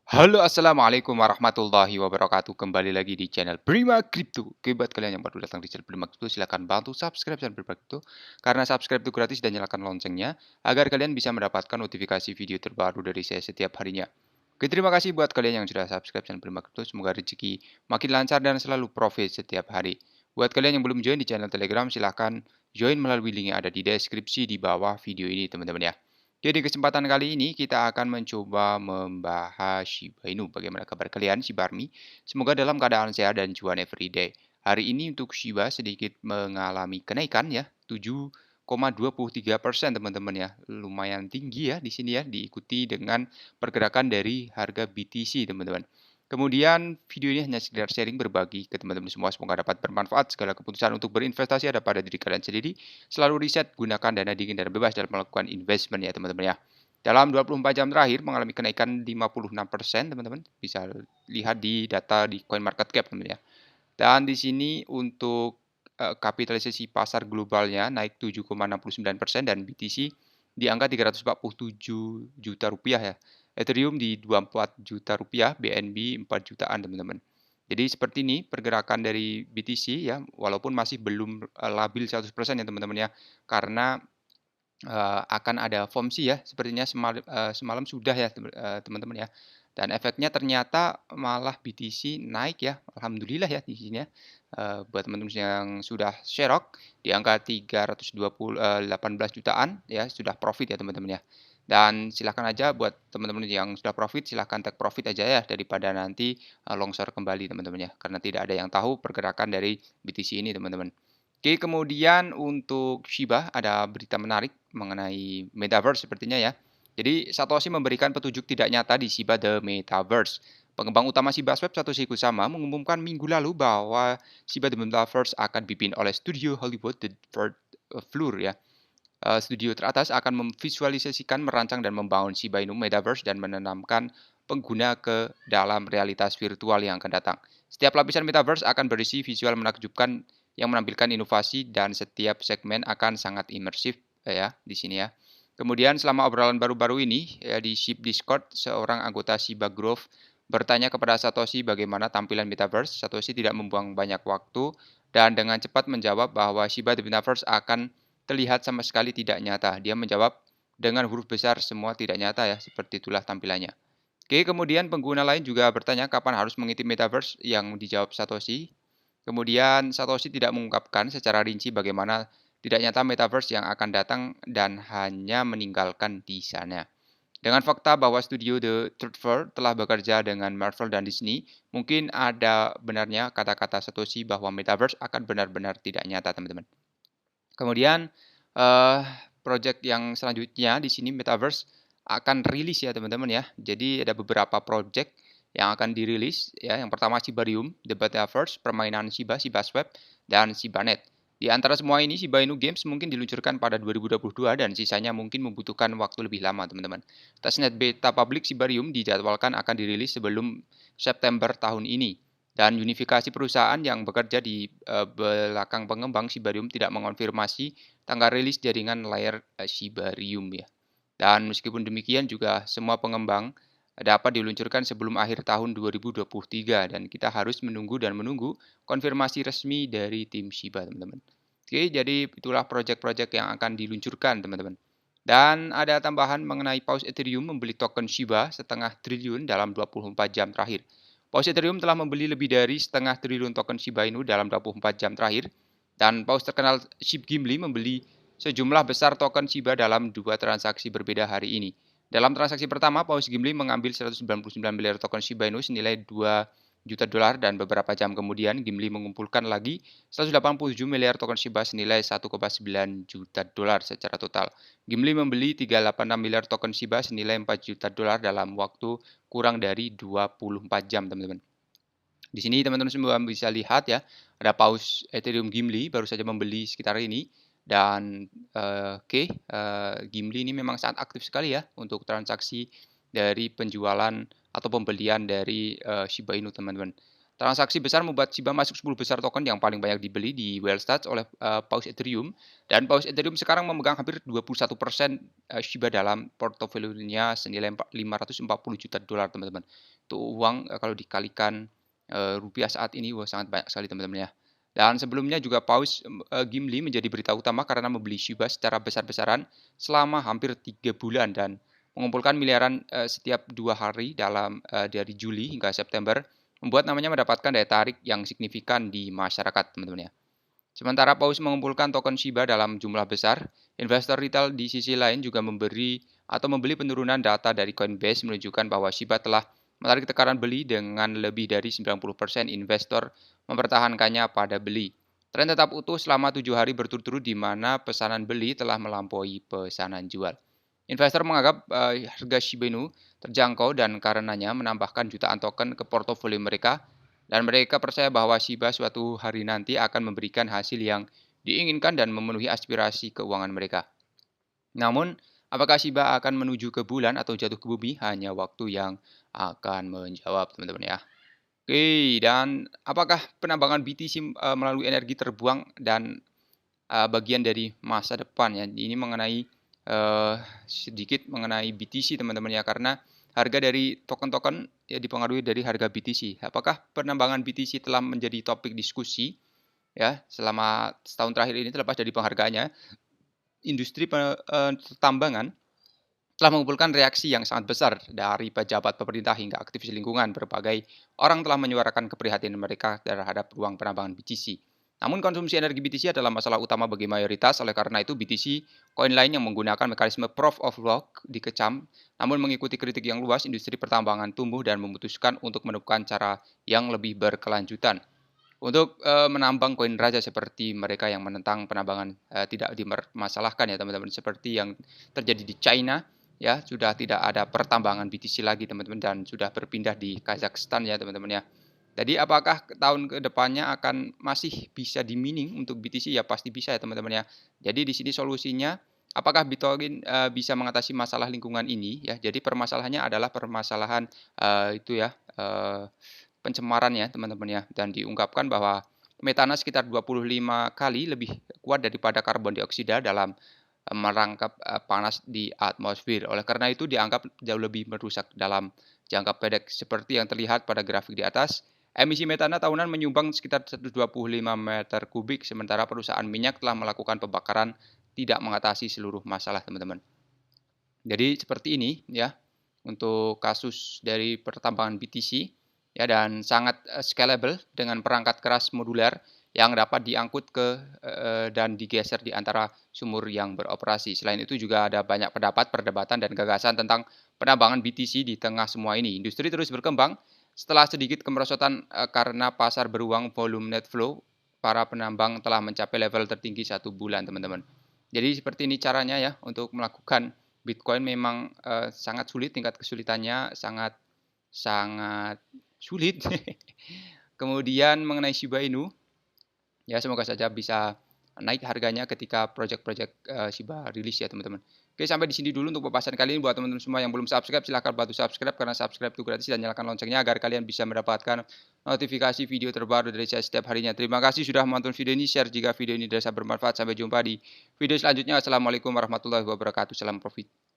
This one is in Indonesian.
Halo, assalamualaikum warahmatullahi wabarakatuh. Kembali lagi di channel Prima Crypto. Oke, buat kalian yang baru datang di channel Prima Crypto, silahkan bantu subscribe channel Prima Crypto. Karena subscribe itu gratis dan nyalakan loncengnya, agar kalian bisa mendapatkan notifikasi video terbaru dari saya setiap harinya. Oke, terima kasih buat kalian yang sudah subscribe channel Prima Crypto. Semoga rezeki makin lancar dan selalu profit setiap hari. Buat kalian yang belum join di channel Telegram, silahkan join melalui link yang ada di deskripsi di bawah video ini, teman-teman ya. Jadi kesempatan kali ini kita akan mencoba membahas Shiba Inu. Bagaimana kabar kalian, Shiba Army? Semoga dalam keadaan sehat dan cuan everyday. Hari ini untuk Shiba sedikit mengalami kenaikan ya, 7,23% teman-teman ya. Lumayan tinggi ya di sini ya, diikuti dengan pergerakan dari harga BTC teman-teman. Kemudian video ini hanya sekedar sharing berbagi ke teman-teman semua. Semoga dapat bermanfaat. Segala keputusan untuk berinvestasi ada pada diri kalian sendiri. Selalu riset, gunakan dana dingin dan bebas dalam melakukan investment ya teman-teman ya. Dalam 24 jam terakhir mengalami kenaikan 56% teman-teman. Bisa lihat di data di CoinMarketCap teman-teman ya. Dan di sini untuk kapitalisasi pasar globalnya naik 7,69% dan BTC di angka 347 juta rupiah ya. Ethereum di 24 juta rupiah, BNB 4 jutaan teman-teman. Jadi seperti ini pergerakan dari BTC ya, walaupun masih belum labil 100% ya teman-teman ya. Karena akan ada FOMC ya, sepertinya semalam sudah ya teman-teman ya. Dan efeknya ternyata malah BTC naik ya, alhamdulillah ya di sini ya. Buat teman-teman yang sudah Sherok di angka 18 jutaan ya, sudah profit ya teman-teman ya. Dan silahkan aja buat teman-teman yang sudah profit, silahkan take profit aja ya, daripada nanti longsor kembali teman-teman ya. Karena tidak ada yang tahu pergerakan dari BTC ini teman-teman. Oke, kemudian untuk Shiba ada berita menarik mengenai Metaverse sepertinya ya. Jadi Satoshi memberikan petunjuk tidak nyata di Shiba The Metaverse. Pengembang utama Shiba Swap Satoshi Kusama mengumumkan minggu lalu bahwa Shiba The Metaverse akan dipimpin oleh studio Hollywood The Third Floor ya. Studio teratas akan memvisualisasikan, merancang dan membangun Shiba Inu Metaverse dan menanamkan pengguna ke dalam realitas virtual yang akan datang. Setiap lapisan Metaverse akan berisi visual menakjubkan yang menampilkan inovasi dan setiap segmen akan sangat imersif ya di sini ya. Kemudian selama obrolan baru-baru ini ya, di SHIB Discord, seorang anggota Shiba Grove bertanya kepada Satoshi bagaimana tampilan Metaverse. Satoshi tidak membuang banyak waktu dan dengan cepat menjawab bahwa Shiba The Metaverse akan terlihat sama sekali tidak nyata. Dia menjawab dengan huruf besar semua tidak nyata ya, seperti itulah tampilannya. Oke, kemudian pengguna lain juga bertanya kapan harus mengintip Metaverse yang dijawab Satoshi. Kemudian Satoshi tidak mengungkapkan secara rinci bagaimana tidak nyata Metaverse yang akan datang dan hanya meninggalkan di sana. Dengan fakta bahwa studio The Third Floor telah bekerja dengan Marvel dan Disney, mungkin ada benarnya kata-kata Satoshi bahwa Metaverse akan benar-benar tidak nyata, teman-teman. Kemudian, eee, project yang selanjutnya di sini Metaverse akan rilis ya teman-teman ya. Jadi ada beberapa project yang akan dirilis ya. Yang pertama Shibarium, The Metaverse, permainan Shiba, Shiba Swap, dan ShibaNet. Di antara semua ini Shiba Inu Games mungkin diluncurkan pada 2022 dan sisanya mungkin membutuhkan waktu lebih lama teman-teman. Testnet beta publik Shibarium dijadwalkan akan dirilis sebelum September tahun ini. Dan unifikasi perusahaan yang bekerja di belakang pengembang Shibarium tidak mengonfirmasi tanggal rilis jaringan layar Shibarium ya. Dan meskipun demikian juga semua pengembang dapat diluncurkan sebelum akhir tahun 2023 dan kita harus menunggu dan menunggu konfirmasi resmi dari tim Shiba teman-teman. Oke, jadi itulah project-project yang akan diluncurkan teman-teman. Dan ada tambahan mengenai paus Ethereum membeli token Shiba setengah triliun dalam 24 jam terakhir. Paus Ethereum telah membeli lebih dari setengah triliun token Shiba Inu dalam 24 jam terakhir, dan paus terkenal Shib Gimli membeli sejumlah besar token Shiba dalam dua transaksi berbeda hari ini. Dalam transaksi pertama, paus Gimli mengambil 199 miliar token Shiba Inu senilai 2 juta dolar dan beberapa jam kemudian Gimli mengumpulkan lagi 187 miliar token Shiba senilai 1,9 juta dolar secara total. Gimli membeli 386 miliar token Shiba senilai 4 juta dolar dalam waktu kurang dari 24 jam, teman-teman. Di sini teman-teman semua bisa lihat ya, ada paus Ethereum Gimli baru saja membeli sekitar ini dan Gimli ini memang sangat aktif sekali ya untuk transaksi dari penjualan atau pembelian dari Shiba Inu, teman-teman. Transaksi besar membuat Shiba masuk 10 besar token yang paling banyak dibeli di Whale Stats oleh paus Ethereum, dan paus Ethereum sekarang memegang hampir 21% Shiba dalam portofolionya senilai $540 juta, teman-teman. Itu uang kalau dikalikan rupiah saat ini, wah sangat banyak sekali, teman-teman ya. Dan sebelumnya juga paus Gimli menjadi berita utama karena membeli Shiba secara besar-besaran selama hampir 3 bulan dan mengumpulkan miliaran setiap 2 hari dari Juli hingga September, membuat namanya mendapatkan daya tarik yang signifikan di masyarakat, teman-teman ya. Sementara paus mengumpulkan token Shiba dalam jumlah besar, investor retail di sisi lain juga membeli penurunan data dari Coinbase menunjukkan bahwa Shiba telah menarik tekanan beli dengan lebih dari 90% investor mempertahankannya pada beli. Tren tetap utuh selama 7 hari berturut-turut di mana pesanan beli telah melampaui pesanan jual. Investor menganggap harga Shiba Inu terjangkau dan karenanya menambahkan jutaan token ke portofolio mereka, dan mereka percaya bahwa Shiba suatu hari nanti akan memberikan hasil yang diinginkan dan memenuhi aspirasi keuangan mereka. Namun, apakah Shiba akan menuju ke bulan atau jatuh ke bumi hanya waktu yang akan menjawab, teman-teman ya. Oke, dan apakah penambangan BTC melalui energi terbuang dan bagian dari masa depan ya? Ini mengenai sedikit mengenai BTC, teman-teman ya, karena harga dari token-token ya dipengaruhi dari harga BTC. Apakah penambangan BTC telah menjadi topik diskusi ya selama setahun terakhir ini terlepas dari penghargaannya, industri pertambangan telah mengumpulkan reaksi yang sangat besar dari pejabat pemerintah hingga aktivis lingkungan. Berbagai orang telah menyuarakan keprihatinan mereka terhadap ruang penambangan BTC. Namun konsumsi energi BTC adalah masalah utama bagi mayoritas, oleh karena itu BTC, koin lain yang menggunakan mekanisme Proof of Work dikecam. Namun mengikuti kritik yang luas, industri pertambangan tumbuh dan memutuskan untuk menemukan cara yang lebih berkelanjutan untuk menambang koin raja seperti mereka yang menentang penambangan tidak dipermasalahkan ya teman-teman, seperti yang terjadi di China ya, sudah tidak ada pertambangan BTC lagi teman-teman dan sudah berpindah di Kazakhstan ya teman-teman ya. Jadi apakah tahun ke depannya akan masih bisa di-mining untuk BTC? Ya pasti bisa ya teman-teman ya. Jadi di sini solusinya, apakah Bitcoin bisa mengatasi masalah lingkungan ini ya. Jadi permasalahannya adalah permasalahan pencemaran ya teman-teman ya. Dan diungkapkan bahwa metana sekitar 25 kali lebih kuat daripada karbon dioksida dalam merangkap panas di atmosfer. Oleh karena itu dianggap jauh lebih merusak dalam jangka pendek. Seperti yang terlihat pada grafik di atas, emisi metana tahunan menyumbang sekitar 125 meter kubik, sementara perusahaan minyak telah melakukan pembakaran tidak mengatasi seluruh masalah, teman-teman. Jadi seperti ini ya untuk kasus dari pertambangan BTC ya, dan sangat scalable dengan perangkat keras moduler yang dapat diangkut dan digeser di antara sumur yang beroperasi. Selain itu juga ada banyak perdebatan dan gagasan tentang penambangan BTC di tengah semua ini. Industri terus berkembang setelah sedikit kemerosotan karena pasar beruang volume net flow. Para penambang telah mencapai level tertinggi 1 bulan, teman-teman. Jadi seperti ini caranya ya untuk melakukan Bitcoin. Memang sangat sulit, tingkat kesulitannya sangat sangat sulit. Kemudian mengenai Shiba Inu, ya semoga saja bisa naik harganya ketika project-project Shiba rilis ya teman-teman. Oke, sampai di sini dulu untuk pembahasan kali ini. Buat teman-teman semua yang belum subscribe, silahkan bantu subscribe karena subscribe itu gratis, dan nyalakan loncengnya agar kalian bisa mendapatkan notifikasi video terbaru dari saya setiap harinya. Terima kasih sudah menonton video ini, share jika video ini dirasa bermanfaat. Sampai jumpa di video selanjutnya. Assalamualaikum warahmatullahi wabarakatuh. Salam profit.